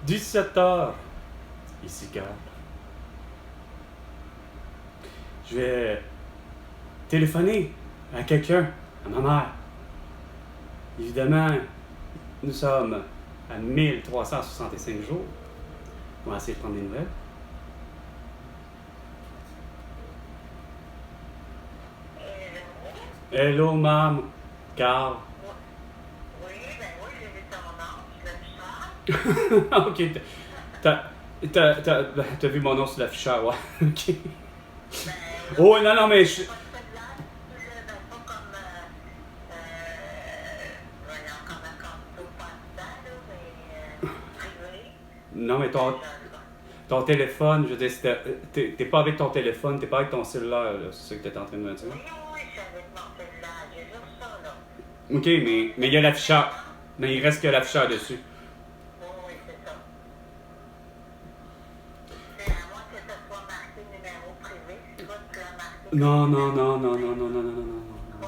17h. Ici, Carl. Je vais téléphoner à quelqu'un, à ma mère. Évidemment, nous sommes à 1365 jours. On va essayer de prendre des nouvelles. Hello, mam. Carl. Oui, ben oui, j'ai vu ton nom, je le sens. Ok, t'as vu mon nom sur l'afficheur, ouais. Ok. Ben Oh, non, mais je... pas de là, pas comme, voyons, comme un compte passe-temps, là, mais privé. Non, mais ton téléphone, je veux dire, t'es pas avec ton téléphone, t'es pas avec ton cellulaire, là. C'est ça que t'es en train de me dire. Oui, oui, je suis avec mon cellulaire, j'ai juste ça, là. Ok, mais il y a l'afficheur. Mais il reste que l'afficheur dessus. Oui, oui, c'est ça. C'est à moins que ce soit marqué numéro privé, si toi tu l'as marqué. Non.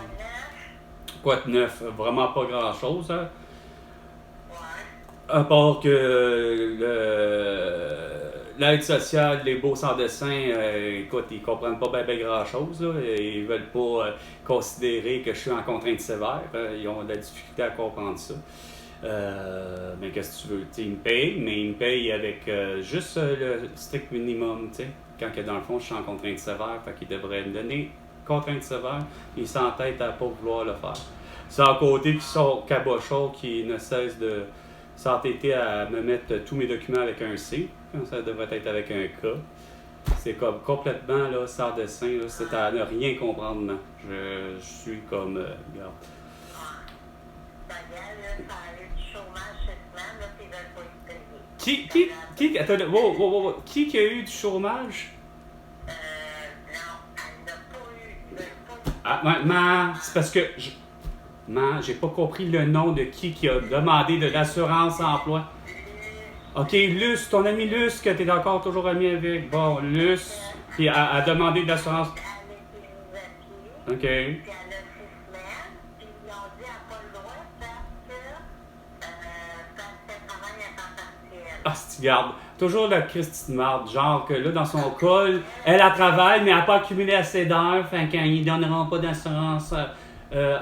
Quoi de neuf? Quoi de neuf? Vraiment pas grand-chose, hein? Ouais. À part que l'aide sociale, les beaux sans dessin, écoute, ils comprennent pas bien grand-chose, là. Ils veulent pas considérer que je suis en contrainte sévère. Ils ont de la difficulté à comprendre ça. Mais qu'est-ce que tu veux? T'sais, ils me payent, mais ils me payent avec juste le strict minimum, tu sais. Quand que dans le fond, je suis en contrainte sévère, fait qu'ils devraient me donner contrainte sévère, ils s'entêtent à pas vouloir le faire. C'est à côté qui sont cabochons qui ne cessent de s'entêter à me mettre tous mes documents avec un C, quand ça devrait être avec un K. C'est comme complètement là, sans dessin, là, c'est à ne rien comprendre. Non. Je suis comme. Regarde. Ta gueule, là, ça a eu du chômage cette semaine, là, puis ils veulent pas te payer. Attends, wow. Qui a eu du chômage? Non, elle n'a pas eu, ils veulent pas te Ah, c'est parce que. J'ai pas compris le nom de qui a demandé de l'assurance emploi. Ok, Luce, ton ami Luce, que t'es encore toujours ami avec. Bon, Luce, puis a demandé de l'assurance. Elle a été mise à pied, Ok. puis elle a 6 semaines, puis ils ont dit qu'elle n'a pas le droit parce qu'elle travaille à temps partiel. Ah, si tu gardes. Toujours la Christine marde, genre que là, dans son col, elle travaille, mais elle n'a pas accumulé assez d'heures, fait qu'ils ne donneront pas d'assurance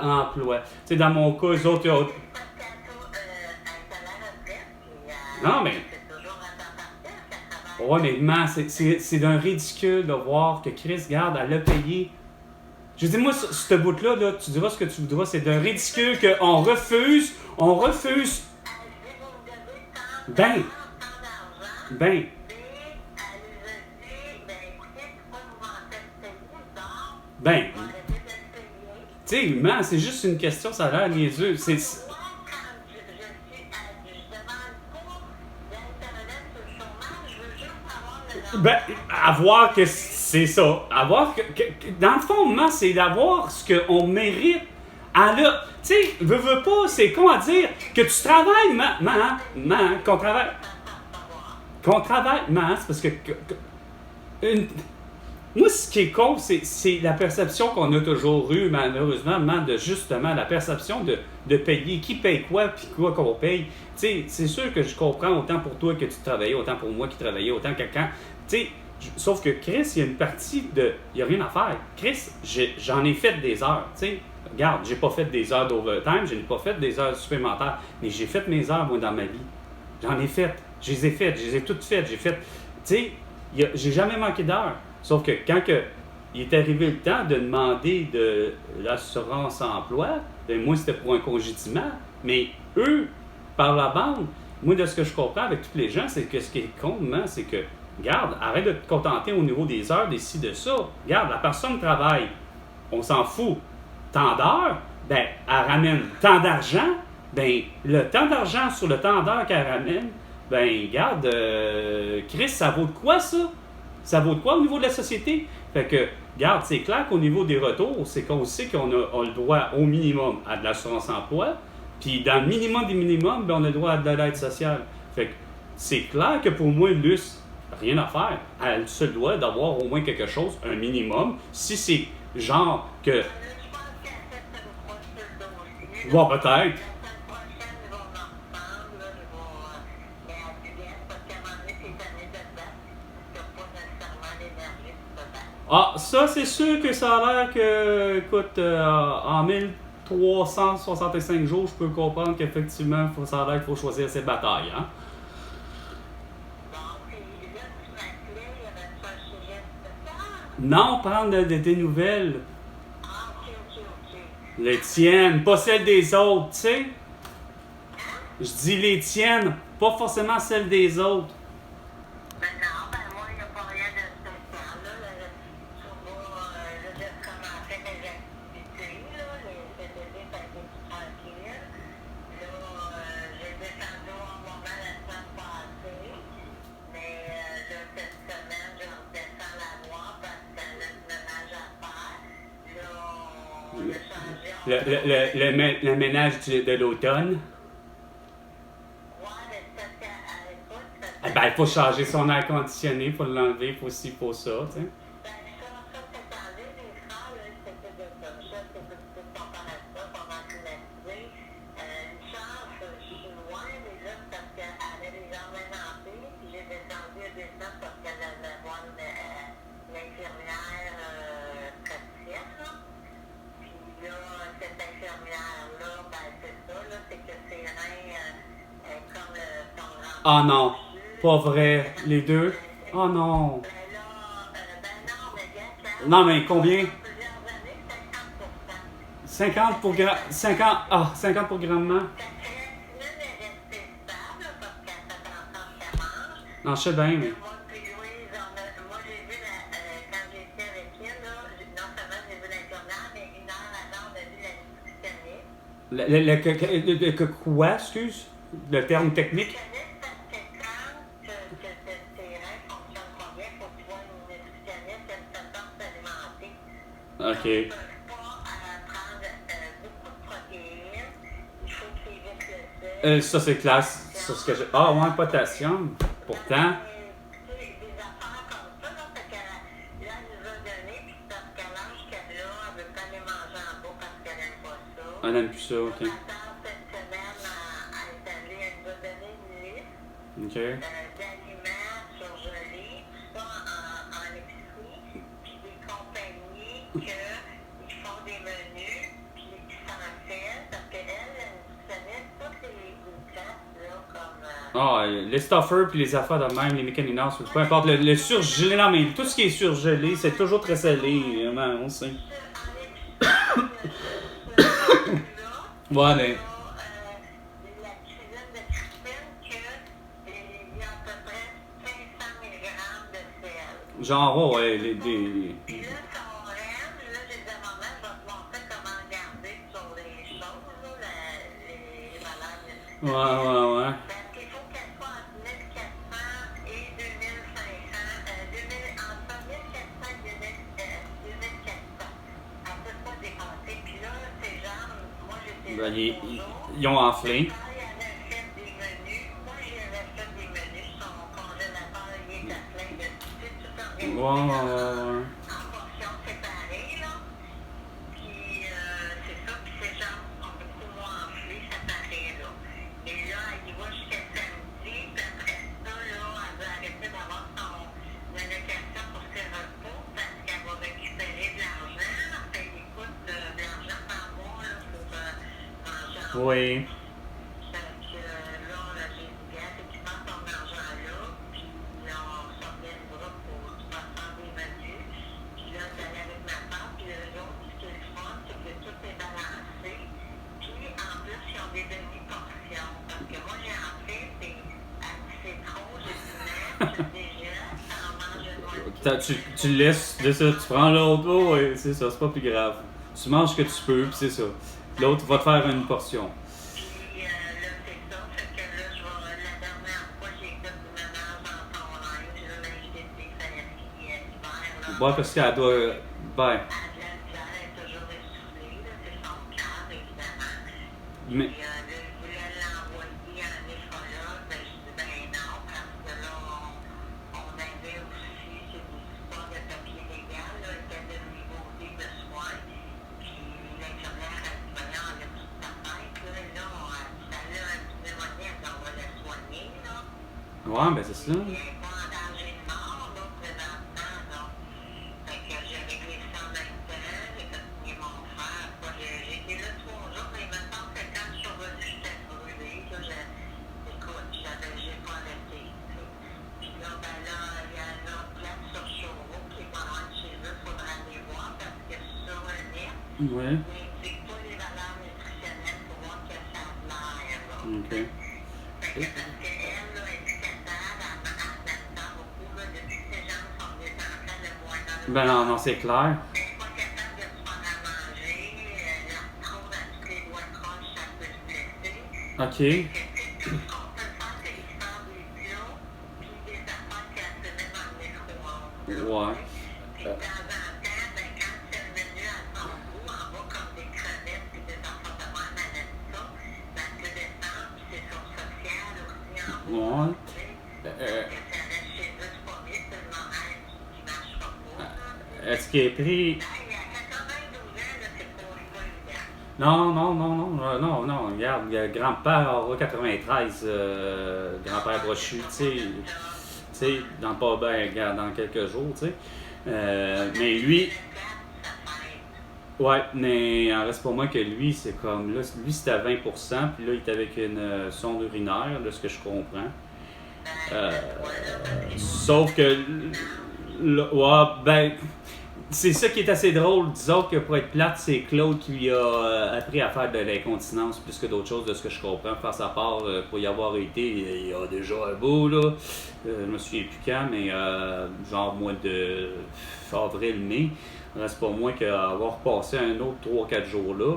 emploi. Tu sais, dans mon cas, eux autres, ils ont... Parce qu'elle est à la retraite, puis Non, mais... c'est toujours à temps partiel qu'elle travaille. Ouais, mais man, c'est d'un ridicule de voir que Chris, garde, elle l'a payé. Je dis, moi, ce bout-là, là, tu diras ce que tu voudras, c'est d'un ridicule qu'on refuse. Elle dit, vous me devez Ben, tant d'argent, ben, puis elle nous a dit, ben écoutez, pourquoi vous m'en faites payer? Donc, ben. on va arrêter de le payer. Tu sais, man, c'est juste une question, ça a l'air niaiseux. Moi, quand je demande pas d'Internet sur le chômage, je veux juste avoir le nom. Ben, avoir que c'est ça. Avoir dans le fond, man, c'est d'avoir ce qu'on mérite. Tu sais, veux pas, c'est con à dire que tu travailles, qu'on travaille, c'est parce que moi, ce qui est con, c'est la perception qu'on a toujours eue, malheureusement, de justement la perception de payer. Qui paye quoi, puis quoi qu'on paye. Tu sais, c'est sûr que je comprends autant pour toi que tu travaillais, autant pour moi qui travaillais, autant que quelqu'un. Tu sais, sauf que Chris, il y a une partie de. Il n'y a rien à faire. Chris, j'en ai fait des heures. Tu sais, regarde, j'ai pas fait des heures d'overtime, je n'ai pas fait des heures supplémentaires, mais j'ai fait mes heures, moi, dans ma vie. J'en ai fait. Je les ai faites, je les ai toutes faites. J'ai fait. Tu sais, j'ai jamais manqué d'heures. Sauf que quand il est arrivé le temps de demander de l'assurance emploi, ben moi, c'était pour un congédiement. Mais eux, par la bande, moi, de ce que je comprends avec tous les gens, c'est que ce qui est con, c'est que, regarde, arrête de te contenter au niveau des heures, des ci, de ça. Regarde, la personne travaille, on s'en fout. Tant d'heures, ben, elle ramène tant d'argent, ben, le temps d'argent sur le temps d'heure qu'elle ramène, ben, regarde, Chris, ça vaut de quoi, ça? Ça vaut de quoi au niveau de la société? Fait que, regarde, c'est clair qu'au niveau des retours, c'est qu'on sait qu'on a le droit au minimum à de l'assurance emploi, puis dans le minimum des minimums, ben, on a le droit à de l'aide sociale. Fait que c'est clair que pour moi, Luce, rien à faire. Elle se doit d'avoir au moins quelque chose, un minimum. Si c'est genre que... Je pense qu'elle fait une fois sur le dossier. Bon, peut-être. La semaine prochaine, ils vont en reprendre, là, ils vont... Mais elle dit, Ah, ça, c'est sûr que ça a l'air que, écoute, en 1365 jours, je peux comprendre qu'effectivement, ça a l'air qu'il faut choisir ses batailles. Hein? Bon, puis là, tu m'appelais, il y avait pas un sujet spécial. Non, prendre des nouvelles. Ah, ok. Les tiennes, pas celles des autres, tu sais. Je dis les tiennes, pas forcément celles des autres. Ben non, ben moi, il n'y a pas rien de spécial, là. Tu vois, là, j'ai commencé mes activités, là. Cet été, ça a été plus tranquille. Là, j'ai descendu un moment la semaine passée. Mais là, cette semaine, je redescends la voir parce qu'elle a du ménage à faire. Là, on a changé. Le ménage de l'automne. Ouais, mais c'est parce qu'à l'époque, Eh ben, il faut changer son air conditionné, il faut l'enlever, il faut ci, il faut ça, tu sais. ben, ça, c'est enlevé les freins, là, c'était de ça. Ça, c'est tout comparé à ça, pendant climatisé. Une chance, je suis loin, mais là, c'est parce qu'elle avait les jambes élancées, puis j'ai descendu à descendre parce qu'elle allait voir l'infirmière praticienne, là. Puis là, cette infirmière-là, ben, c'est ça, là, c'est que ses reins, comme son grand. Ah non, pas vrai, les deux. Oh non. Ben là, ben non, mais bien, Non, mais combien? plusieurs années, 50%. 50 pour 50 pour grandement. Ta créatinine est restée stable parce qu'elle fait attention qu'elle mange. Non, je sais bien, mais. Moi puis Louise, moi j'ai vu, quand j'étais avec elle, là, non seulement j'ai vu l'infirmière, mais une heure avant, on a vu la nutritionniste. Quoi, excuse? Le terme technique? Nutritionniste, parce que quand tes reins fonctionnent pas bien, faut que tu vois une nutritionniste qui a une façon de s'alimenter. Ok. Ils ne peuvent pas prendre beaucoup de protéines. Il faut qu'ils évitent le sel. Ça, c'est classe. C'est ce que j'ai. Ah, ouais, potassium. Pourtant. Des affaires comme ça, là, fait que là, elle nous a donné, puis parce qu'à l'âge qu'elle a, elle veut pas les manger en bas parce qu'elle n'aime pas ça. On n'aime plus ça, ok. Ma tante, cette semaine, a établi, elle nous a donné une liste Ok. d'aliments surgelés, tout ça en épicerie, puis des compagnies qui font des menus, puis qui s'en fait, parce qu'elle, la nutritionniste, toutes les classes, là, comme. Ah, les stuffers puis les affaires de même, les mécaninas, peu importe. Le surgelé, non, mais tout ce qui est surgelé, c'est toujours très salé, vraiment, on sait. Ouais, mais. La cuisine de Christine, qu'il y a à peu près 500 mg de sel. Genre, ouais, Puis là, son rêve, là, j'ai demandé, je vais te montrer comment garder sur les choses, là, les valeurs de Ouais. Parce qu'il faut qu'elle soit entre 1400 et 2500, entre 1400 et 2400. Elle ne peut pas dépasser. Puis là, ces gens, moi, j'étais Ben, là bonjour. ils ont enflé. Quand il avait fait des menus, moi, j'avais fait des menus, son congélateur, il était plein de petits, tout organisé Ouais. en portions séparées, là. Puis, c'est ça, puis ces gens ont beaucoup moins enflé, ça paraît, là. Et là, elle y va jusqu'à samedi, puis après ça, là, elle veut arrêter d'avoir son allocation pour ses repos parce qu'elle va récupérer de l'argent. Elle écoute de l'argent par mois, là, pour manger en Oui. fait que là, j'ai dit, gars, tu prends ton argent là, puis là, on s'organisera pour tu vas faire des menus. Puis là, j'allais avec ma tante, puis eux autres, ce qui est le fun, c'est que tout est balancé. Puis en plus, ils ont des demi-portions. Parce que moi, j'ai en fait, c'est trop, j'ai du lait, j'ai déjà, ça en mange une moitié. Tu laisses, c'est ça, tu prends l'autre, oh, ouais, c'est ça, c'est pas plus grave. Tu manges ce que tu peux, puis c'est ça. L'autre va te faire une portion. Puis là, c'est ça. Fait que là, la dernière fois, j'ai fait du ménage dans son linge. Là, j'ai dit que ça allait finir l'hiver. Ouais, parce qu'elle doit. Ben. Elle est toujours essoufflée. C'est son cœur, évidemment. Mais. Puis là, je voulais l'envoyer à un néphrologue. Ben, je dis, ben non, parce que là, on avait aussi, c'est des histoires de papier légal, là, était de nouveauté de soins. Puis l'infirmière a dit, voyons, on a toute ta tête, là, ça a un pneumonie, on va la soigner, là. Ouais, ben c'est ça. Il n'est pas en danger de mort, là, présentement, non. Fait que je Ouais. mais c'est pas les valeurs nutritionnelles pour voir que ça a l'air, là. OK. Fait que parce qu'elle, là, est éducateur, elle attend beaucoup, là, depuis que ses jambes sont désenflées de moins en Ben moins. non, c'est clair. Elle n'est pas capable de se faire à manger, l'arthrose à tous les doigts croches, ça peut se blesser. OK. Fait que, tu sais, tout ce qu'on peut faire, c'est lui faire des plats, puis des affaires qu'elle se met dans le micro-ondes, là, Ouais. tu sais. Puis de temps en temps, ben, quand c'est revenu à son goût, en bas comme des crevettes, puis des affaires de même, elle aime ça, ben, elle peut descendre, puis c'est son social aussi en bas, Ouais. tu sais. Euh, Que ça reste chez eux, c'est pas vite, c'est le moment qui marchera pas, là, tu sais. Est-ce qu'il est pris. Hey, à 92 ans, là, c'est pas évident. Non, non, non, non, non, non, regarde, grand-père aura 93, grand-père brochu, tu sais, dans pas bien, regarde, dans quelques jours, tu sais. Mais lui, ouais, mais en reste pour moi que lui, c'est comme, là, lui c'était à 20%, puis là, il est avec une sonde urinaire, de ce que je comprends. Sauf que, ouais, ben, c'est ça qui est assez drôle. Disons que pour être plate, c'est Claude qui lui a appris à faire de l'incontinence plus que d'autres choses, de ce que je comprends. Faire sa part, pour y avoir été, il y a déjà un bout, là. Je me souviens plus quand, mais genre mois de avril-mai. Il reste pas moins qu'avoir passé un autre 3-4 jours là.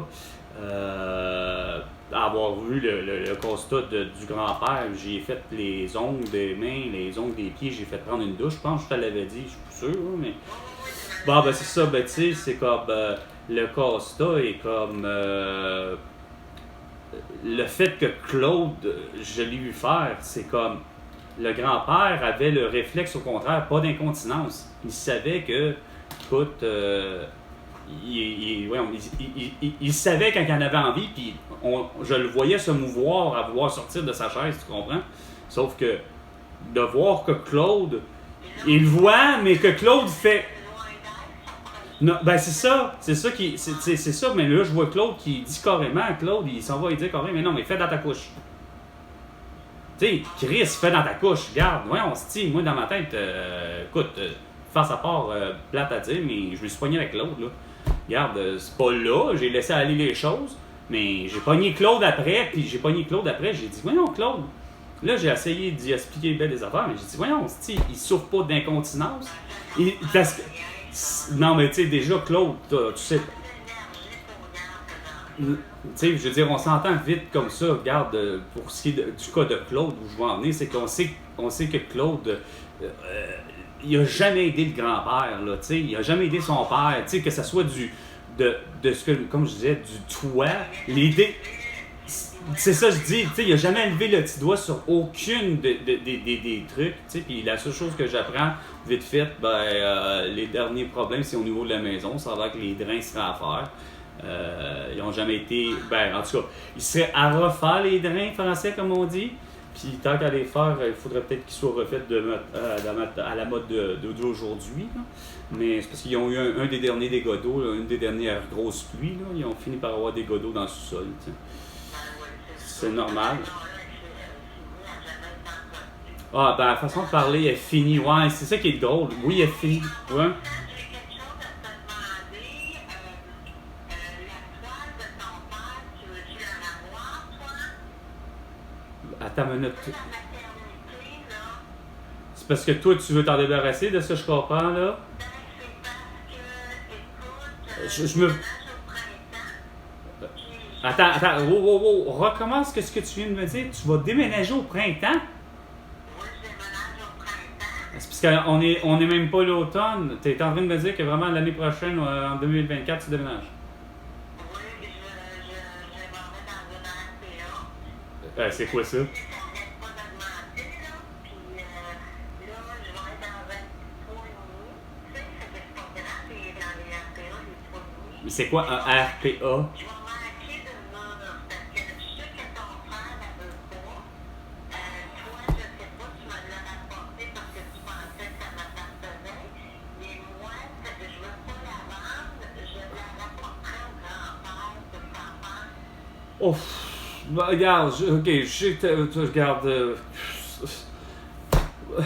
Avoir vu le constat du grand-père, j'ai fait les ongles des mains, les ongles des pieds, j'ai fait prendre une douche. Je pense que je te l'avais dit, je suis plus sûr, hein, mais. Bon, ben c'est ça, ben tu sais, c'est comme le constat est comme le fait que Claude, je l'ai vu faire, c'est comme le grand-père avait le réflexe au contraire, pas d'incontinence. Il savait que, écoute, il savait quand il en avait envie, puis je le voyais se mouvoir, à vouloir sortir de sa chaise, tu comprends? Sauf que de voir que Claude, il voit, mais que Claude fait. Non, ben c'est ça qui, c'est ça, mais là je vois Claude qui dit carrément, Claude il s'en va et dit carrément, mais non, mais fais dans ta couche. Tu sais, Chris, fais dans ta couche, regarde, ouais, on se dit, moi dans ma tête, écoute, face à part, plate à dire, mais je me suis pogné avec Claude, là. Regarde, c'est pas là, j'ai laissé aller les choses, mais j'ai pogné Claude après, j'ai dit, voyons Claude, là j'ai essayé d'y expliquer bien des affaires, mais j'ai dit, voyons, il souffre pas d'incontinence. Parce que, non, mais tu sais, déjà, Claude, tu sais. Tu sais, je veux dire, on s'entend vite comme ça. Regarde, pour ce qui est du cas de Claude, où je veux en venir, c'est qu'on sait que Claude, il a jamais aidé le grand-père, là, tu sais. Il a jamais aidé son père, tu sais, que ce soit de ce que, comme je disais, du toit. L'idée. C'est ça, je dis, tu sais, il a jamais levé le petit doigt sur aucune des trucs, tu sais, puis la seule chose que j'apprends, vite fait, ben, les derniers problèmes, c'est au niveau de la maison, ça va que les drains seraient à faire. Ils n'ont jamais été, ben, en tout cas, ils seraient à refaire les drains français, comme on dit, puis tant qu'à les faire, il faudrait peut-être qu'ils soient refaits à la mode d'aujourd'hui, là. Mais c'est parce qu'ils ont eu un des derniers dégâts d'eau, là, une des dernières grosses pluies, là, ils ont fini par avoir des dégâts d'eau dans le sous-sol, tu sais. C'est normal. Ah, ben la façon de parler est finie. Ouais, c'est ça qui est drôle. Oui, elle est finie. Ouais. J'ai quelque chose à te demander. La toile de ton père, tu veux-tu en avoir, toi? Attends une minute. La maternité, là, C'est parce que toi, tu veux t'en débarrasser de ce que je comprends, là? ben, c'est parce que, écoute, Je me. je ménage au printemps. Puis, Attends. Wow. Recommence ce que tu viens de me dire. Tu vas déménager au printemps? moi, je déménage au printemps. C'est parce qu'on est même pas l'automne. Tu es en train de me dire que vraiment l'année prochaine, en 2024, tu déménages. Oui, je m'en vais dans une RPA. C'est quoi ça? Ça n'arrête pas d'augmenter, là. Puis là, je vais être dans un petit trou et demi. Tu sais, ça fait pas grave, et dans les RPA, les trous et demi. C'est quoi un RPA? Je vais manquer de mur, parce que je sais que ton frère ne veut pas. Toi, je sais pas, tu me l'as rapporté parce que tu pensais que ça m'appartenait. Mais moi, je veux pas la vendre, je la rapporterai au grand-père pour s'en faire. Ouf. Bah, regarde, ok, je sais que tu regardes. Tu veux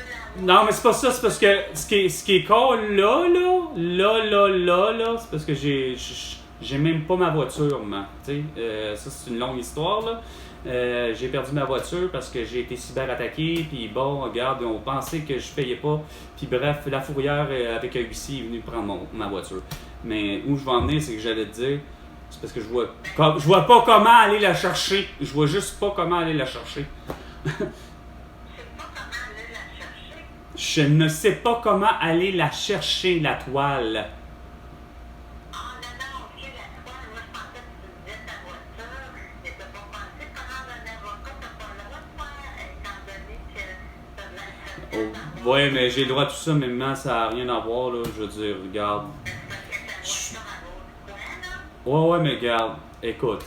la Non, mais c'est pas ça, c'est parce que ce qui est con là, c'est parce que j'ai même pas ma voiture, man. Tu sais, ça c'est une longue histoire, là. J'ai perdu ma voiture parce que j'ai été cyberattaqué, puis bon, regarde, on pensait que je payais pas, puis bref, la fourrière avec un huissier est venue prendre ma voiture. Mais où je vais en venir, c'est que j'allais te dire, c'est parce que je vois pas comment aller la chercher. Je vois juste pas comment aller la chercher. Je ne sais pas comment aller la chercher, la toile. Oh, ouais, mais j'ai le droit à tout ça, mais maintenant, ça n'a rien à voir, là. Je veux dire, regarde. Ouais, mais regarde, écoute.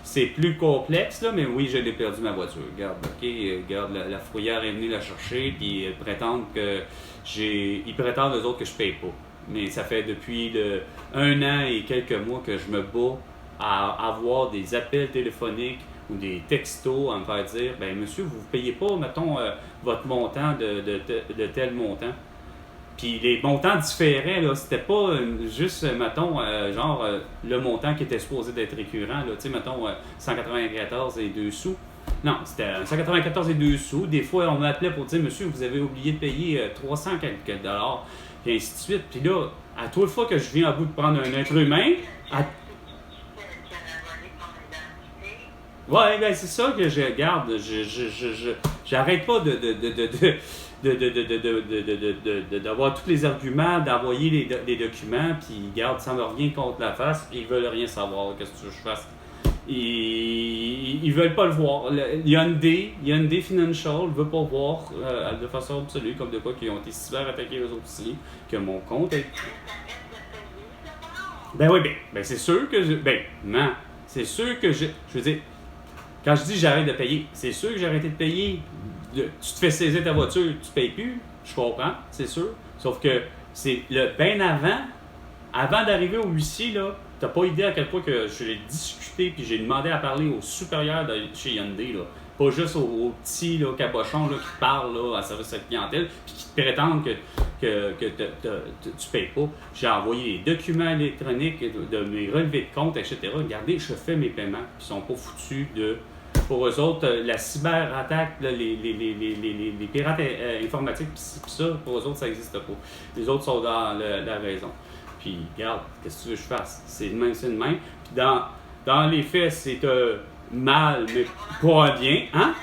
C'est plus complexe, là, mais oui, je l'ai perdu ma voiture. Regarde, ok, regarde, la fourrière est venue la chercher, puis ils prétendent eux autres que je paye pas. Mais ça fait depuis 1 an et quelques mois que je me bats à avoir des appels téléphoniques ou des textos à me faire dire, ben monsieur, vous ne payez pas, mettons, votre montant de tel montant. Puis les montants différaient, là, c'était pas juste, mettons, le montant qui était supposé d'être récurrent, là, tu sais, mettons, 194 et 2 sous. Non, c'était 194 et 2 sous. Des fois, on m'appelait pour dire, monsieur, vous avez oublié de payer 300 quelques dollars, puis ainsi de suite. Puis là, à toute fois que je viens à bout de prendre un être humain, ouais, ben c'est ça que je garde. J'arrête pas d'avoir tous les arguments, d'envoyer les documents, puis garde, ça me revient contre la face, ils veulent rien savoir, qu'est-ce que tu veux que je fasse. Ils veulent pas le voir. Hyundai Financial ne veut pas voir de façon absolue, comme de quoi qu'ils ont été super attaqués eux autres aussi, que mon compte est... Ben oui, ben c'est sûr que non, c'est sûr que je veux dire, quand je dis j'arrête de payer, c'est sûr que j'ai arrêté de payer. Tu te fais saisir ta voiture, tu payes plus, je comprends, c'est sûr. Sauf que c'est bien avant d'arriver au huissier, là, t'as pas idée à quel point que j'ai discuté puis j'ai demandé à parler au supérieur de chez Hyundai, là. Pas juste aux petits là, cabochons là, qui parlent là, à service à la clientèle puis qui te prétendent que tu payes pas. J'ai envoyé les documents électroniques de mes relevés de compte, etc. Regardez, je fais mes paiements. Ils sont pas foutus de... Pour eux autres, la cyberattaque, là, les pirates informatiques, pis ça, pour eux autres, ça n'existe pas. Les autres sont dans la raison. Puis, regarde, qu'est-ce que tu veux que je fasse? C'est de même, c'est de même. Puis, dans les faits, c'est mal, mais pas un bien. Hein?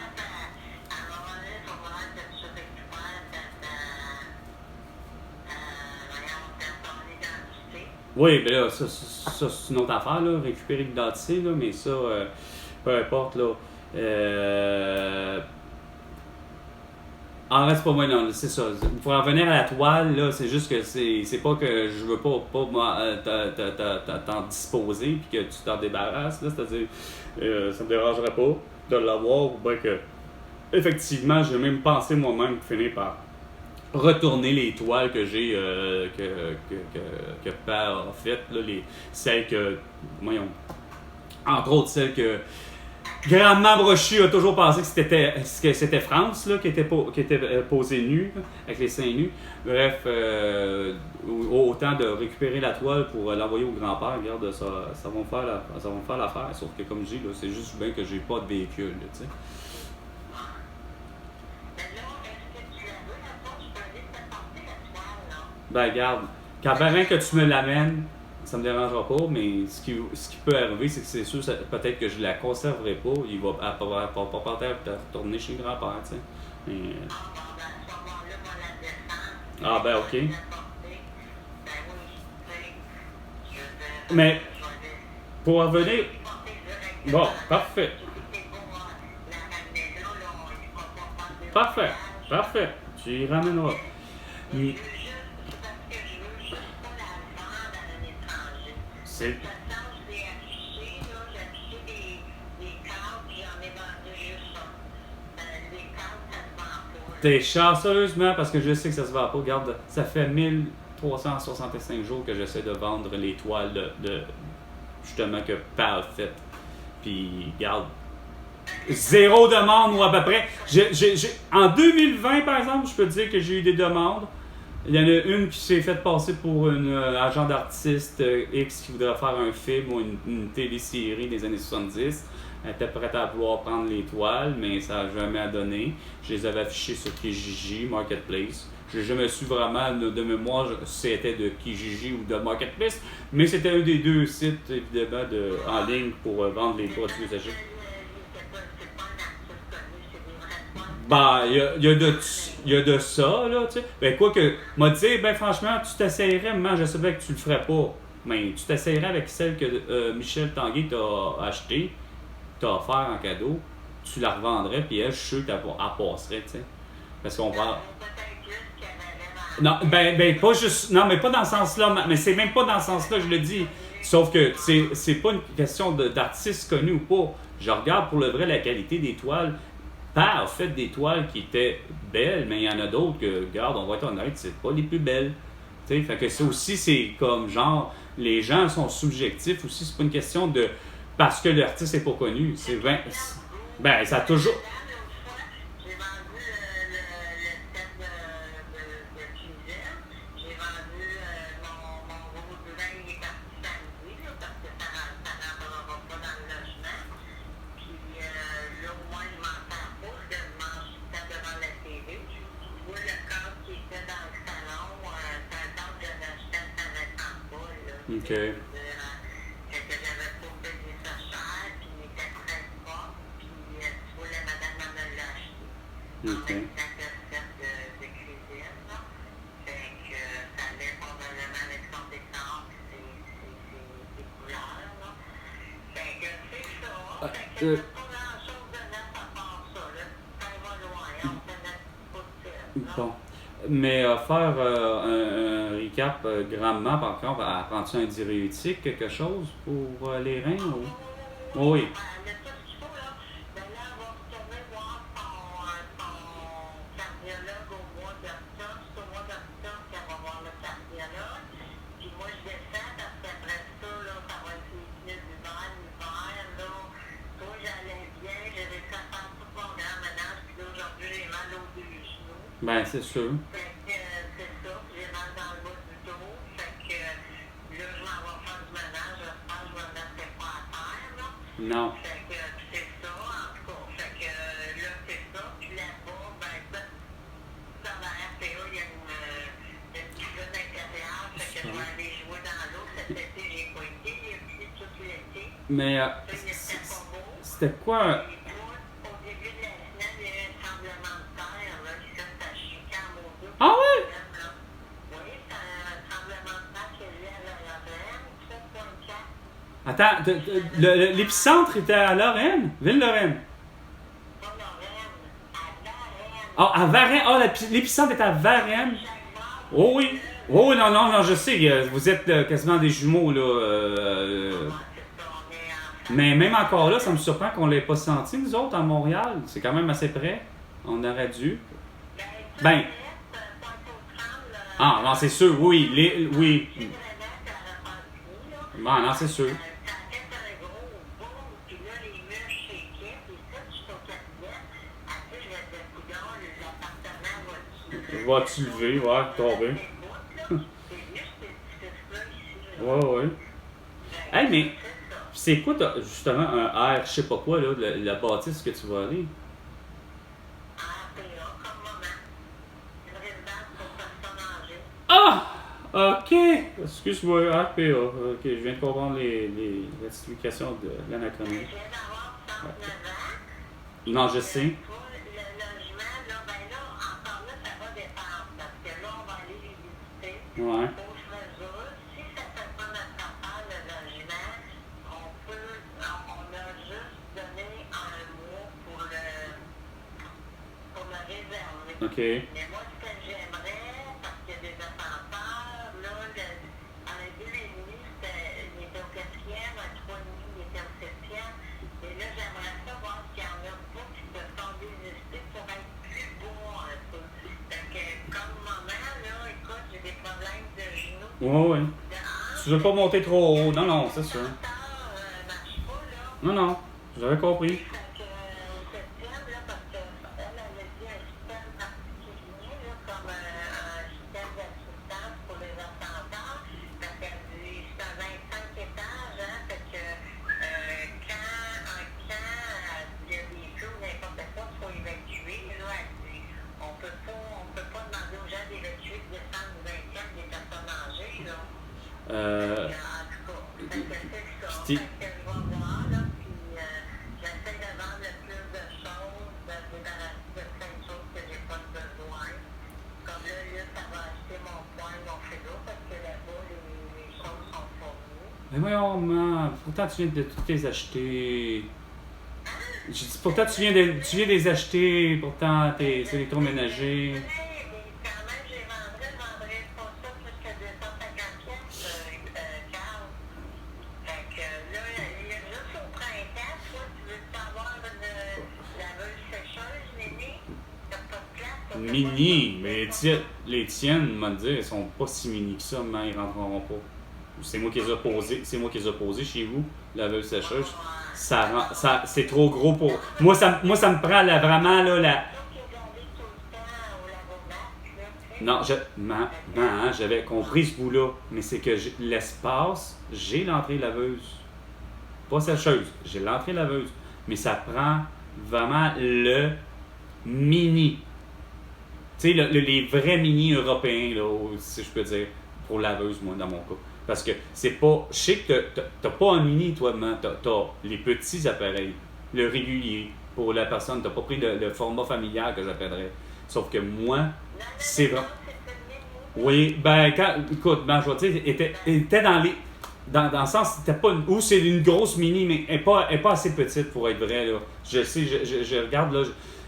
Oui, ben là, ça c'est une autre affaire, là, récupérer l'identité, là, mais ça, peu importe, là. En reste pas moi, non, c'est ça. Pour en revenir à la toile, là, c'est juste que c'est pas que je veux pas t'en disposer puis que tu t'en débarrasses, là, c'est-à-dire, ça me dérangerait pas de l'avoir ou bien que, effectivement, j'ai même pensé moi-même finir par retourner les toiles que j'ai, que Père a faites, là, celles que, voyons, entre autres celles que Grandement Brochu a toujours pensé que c'était France là, qui était posée nue, avec les seins nus. Bref, autant de récupérer la toile pour l'envoyer au grand-père, regarde, ça va me faire l'affaire. Sauf que comme je dis, là, c'est juste bien que j'ai pas de véhicule, tu sais. Ben regarde, quand même que tu me l'amènes, ça me dérangera pas, mais ce qui peut arriver, c'est que c'est sûr, peut-être que je la conserverai pas, il va pas retourner chez le grand-père, tu sais. Mais, ah ben ok. Mais, pour revenir, bon, parfait. Parfait, tu y ramèneras. C'est... T'es chanceusement parce que je sais que ça se vend pas. Regarde, ça fait 1365 jours que j'essaie de vendre les toiles de justement que Pal fait. Puis, regarde, Zéro demande ou à peu près. En 2020, par exemple, je peux te dire que j'ai eu des demandes. Il y en a une qui s'est faite passer pour une agent d'artiste X qui voudrait faire un film ou une télésérie des années 70. Elle était prête à vouloir prendre les toiles, mais ça n'a jamais donné. Je les avais affichées sur Kijiji, Marketplace. Je n'ai jamais su vraiment de mémoire si c'était de Kijiji ou de Marketplace, mais c'était un des deux sites, évidemment, en ligne pour vendre les produits usagés. Ben, il y a de ça, là, tu sais. Ben, quoi que, m'a dit, ben, franchement, tu t'essayerais, mais je savais que tu le ferais pas. Mais tu t'essayerais avec celle que Michel Tanguay t'a achetée, t'a offert en cadeau, tu la revendrais, puis elle, je suis sûr qu'elle passerait, tu sais. Parce qu'on parle. Non, pas juste. Non, mais pas dans ce sens-là. Mais c'est même pas dans ce sens-là, je le dis. Sauf que c'est pas une question d'artiste connu ou pas. Je regarde pour le vrai la qualité des toiles. Par a fait des toiles qui étaient belles, mais il y en a d'autres que, regarde, on va être honnête, c'est pas les plus belles. Tu sais, fait que ça aussi, c'est comme genre, les gens sont subjectifs aussi. C'est pas une question de. Parce que l'artiste n'est pas connu. C'est ben, ça a toujours. J'ai vendu le set de cuisine. J'ai vendu mon gros vin, il est parti samedi, là, parce que ça rentrera pas dans le logement. Puis là, au moins, je m'en sers pas. Je le mange tout le temps devant la télé. Tu vois le cadre qui était dans le salon, c'est un cadre que j'avais acheté à 150 balles. Là, OK. que j'avais pas payé ça cher, puis il était très propre. Puis tu vois, la madame m'en a acheté. En même temps que le set de cuisine, là. Fait que ça allait probablement avec son décor, puis ses couleurs, là. Fait que c'est ça. Fait que il n'y a pas grand-chose de neuf à part ça, là. Ça va loin, on fait notre coup de tête, là. Bon. Mais faire un recap grandement, par contre, apprends-tu un diurétique, quelque chose pour les reins? Ou? Oui. Mais tout ce qu'il faut, là, ben là, on va retourner voir ton cardiologue au mois d'octobre. C'est au mois d'octobre qu'elle va voir le cardiologue. Puis moi, je descends parce qu'après ça, là, ça va être les pneus d'hiver, là. Toi, j'allais bien, j'ai réussi à faire tout mon grand ménage. Puis là, aujourd'hui, j'ai mal aux deux genoux. Ben, c'est sûr. Fait que c'est ça, puis j'ai mal dans le bas du dos. Fait que là, je m'en vais faire du ménage. J'espère que je me mettrai pas à terre, là. Non. Fait que c'est ça, en tout cas. Fait que là, c'est ça. Puis là-bas, ben, dans la RPA, il y a une petite zone intérieure. Fait que je vais aller jouer dans l'eau. Cet été, j'ai pas été. Il y a plu tout l'été. Mais Là, il était pas beau. c'était quoi? Et moi, au début de la semaine, il y a eu un tremblement de terre. Là, ça chiquait en maudit. Ah ouais? Oui, c'est un tremblement de terre qui est lié à la Lorraine, 7.4. Attends, l'épicentre était à Lorraine? Ville-Lorraine? Pas Lorraine, à Varennes. Ah, à Varennes. Ah, l'épicentre est à Varennes. Oh oui. Oh non, je sais. Vous êtes quasiment des jumeaux, là. Mais même encore là, ça me surprend qu'on ne l'ait pas senti, nous autres, à Montréal. C'est quand même assez près. On aurait dû. Ben. Ah, non, c'est sûr, oui. Oui. Bon, non, c'est sûr. Va-tu lever, ouais, tomber. Ouais. Hey, mais c'est quoi, justement, un R, je sais pas quoi, là, la bâtisse que tu vas aller? Ah! OK! Excuse-moi, RPA. OK, je viens de comprendre les explications de l'anachronie. Non, je sais. Le logement, là, ben là, encore là, ça va dépendre. Parce que là, on va aller les visiter. Ouais. Pour mesure. Si ça ne fait pas notre affaire, le logement, on a juste donné un mois pour le réserver. OK. Mais moi, ce que j'aimerais, parce qu'il y a des ascenseurs, là, en 2,5, il était au 4e, un 3,5, il était au 7e. Et là, j'aimerais ça voir s'il y en a pas qui se sont désistés pour être plus beau un peu. Fait que, comme maman, là, écoute, j'ai des problèmes de genoux. Ouais. Tu veux pas monter trop haut. Non, c'est sûr. L'ascenseur marche pas, là. Non, j'avais compris. Fait que, Mais voyons, man, pourtant tu viens de toutes les acheter. J'ai dit, pourtant tu viens de les acheter, pourtant c'est électroménager. Mais quand même, j'ai vendrais pas ça plus que 250 pièces, Carl. Fait que là, il y a juste au printemps, toi, tu veux savoir une laveuse sécheuse, Mini? T'as pas de place, t'as pas Mini, mais les tiennes, m'a dit, elles sont pas si mini que ça, mais ils rentreront pas. C'est moi qui les ai posées chez vous, laveuse sécheuse. C'est trop gros pour. Moi, ça me prend là, vraiment là, la. Non, j'avais compris ce bout-là, mais c'est que l'espace, j'ai l'entrée laveuse. Pas sécheuse, j'ai l'entrée laveuse. Mais ça prend vraiment le mini. Tu sais, les vrais mini européens, là, si je peux dire, pour laveuse, moi, dans mon cas. Parce que c'est pas. Je sais que t'as pas un mini, toi, mais t'as les petits appareils, le régulier. Pour la personne, t'as pas pris le format familial que j'appellerais. Sauf que moi, c'est vrai. Oui, ben, écoute, ben, je vais te dire, était dans les. Dans le sens, c'était pas ou c'est une grosse mini, mais elle est pas assez petite pour être vrai, là. Je sais, je regarde, là.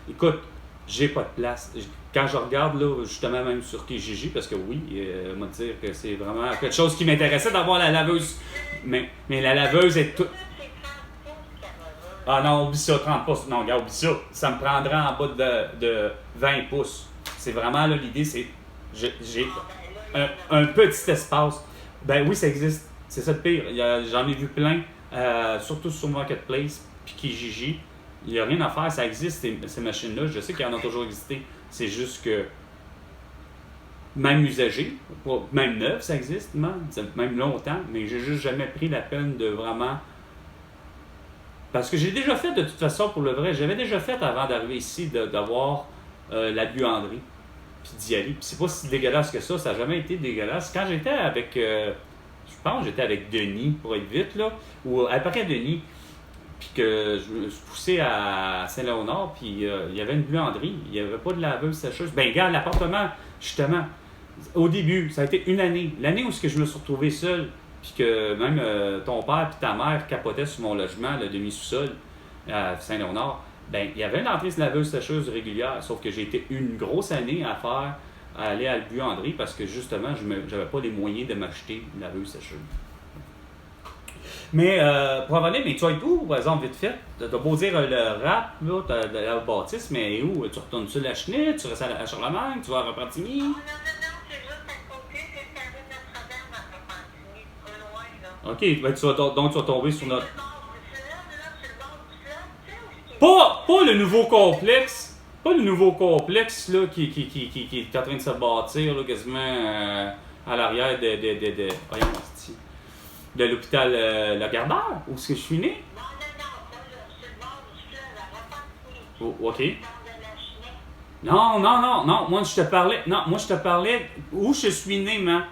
Écoute, j'ai pas de place. Quand je regarde, là, justement, même sur Kijiji, parce que oui, on va dire que c'est vraiment quelque chose qui m'intéressait d'avoir la laveuse. Mais la laveuse est toute. Ah non, oublie ça, 30 pouces. Non, regarde, oublie ça. Ça me prendrait en bas de 20 pouces. C'est vraiment, là, l'idée, c'est. J'ai un petit espace. Ben oui, ça existe. C'est ça le pire. J'en ai vu plein, surtout sur Marketplace, puis Kijiji. Il n'y a rien à faire, ça existe, ces machines-là. Je sais qu'il y en a toujours existé. C'est juste que, même usagé, même neuf, ça existe, même longtemps, mais j'ai juste jamais pris la peine de vraiment. Parce que j'ai déjà fait, de toute façon, pour le vrai, j'avais déjà fait avant d'arriver ici, d'avoir la buanderie, puis d'y aller. Puis c'est pas si dégueulasse que ça n'a jamais été dégueulasse. Quand j'étais avec, je pense que j'étais avec Denis, pour être vite, là, ou après Denis, puis que je me suis poussé à Saint-Léonard, puis il y avait une buanderie, il n'y avait pas de laveuse sécheuse. Ben, regarde, l'appartement, justement, au début, ça a été une année. L'année où je me suis retrouvé seul, puis que même ton père et ta mère capotaient sur mon logement, le demi-sous-sol, à Saint-Léonard, ben, il y avait une entrée de laveuse sécheuse régulière, sauf que j'ai été une grosse année à aller à la buanderie, parce que justement, je n'avais pas les moyens de m'acheter une laveuse sécheuse. Mais pour revenir, mais tu vas être où, par exemple, vite fait? T'as beau dire le rap, là, t'as la bâtisse, mais où? Tu retournes-tu la Chenille? Tu restes à Charlemagne? Tu vas à Repentigny? Non, c'est juste à côté, c'est la rue Notre-Dame à Repentigny, pas loin, là. OK, ben, donc tu vas tomber sur notre. C'est le bord du fleuve, là, c'est le bord du fleuve, tu sais où Pas le nouveau complexe. Pas le nouveau complexe, là, qui est en train de se bâtir, là, quasiment à l'arrière voyons, de l'hôpital Lagardère, où est-ce que je suis né? Non, c'est le bord du fleuve à Repentigny. Oh, OK. Le bord de la Chenille. Non, moi, je te parlais où je suis né, man.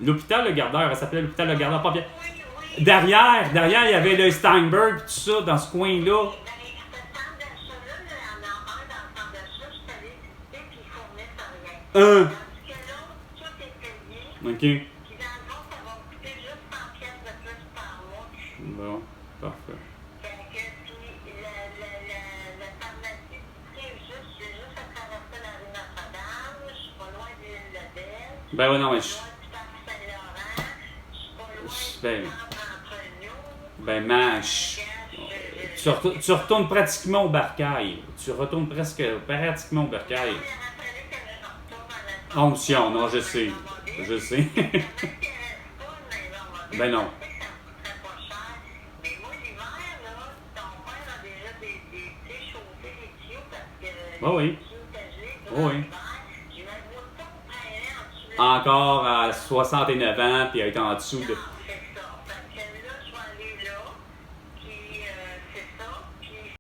L'hôpital Lagardère, elle s'appelait l'hôpital Lagardère, pas bien. Oui. Derrière, il y avait le Steinberg, tout ça, dans ce coin-là. Tandis que l'autre, tout est payé. OK. Puis dans le fond, ça va coûter juste 100 pièces de plus par mois. Bon, parfait. Fait que puis le pharmacie, j'ai juste à traverser la rue Notre-Dame. Je suis pas loin de l'île de Belle. Ben ouais, non, mais Je suis pas loin du parc Saint-Laurent. Je suis pas loin Ben, du centre entre nous. ben, man, tu retournes pratiquement au bercail. Tu retournes pratiquement au bercail. Onction, non, je sais. Je sais. Ben non. Mais moi, l'hiver, là, ton père a déjà chauffé les tuyaux parce que Oh oui. les tuyaux étaient gelés Oh oui. l'hiver. Je me vois pas traîner en dessous. Encore à 69 ans, puis être en dessous de.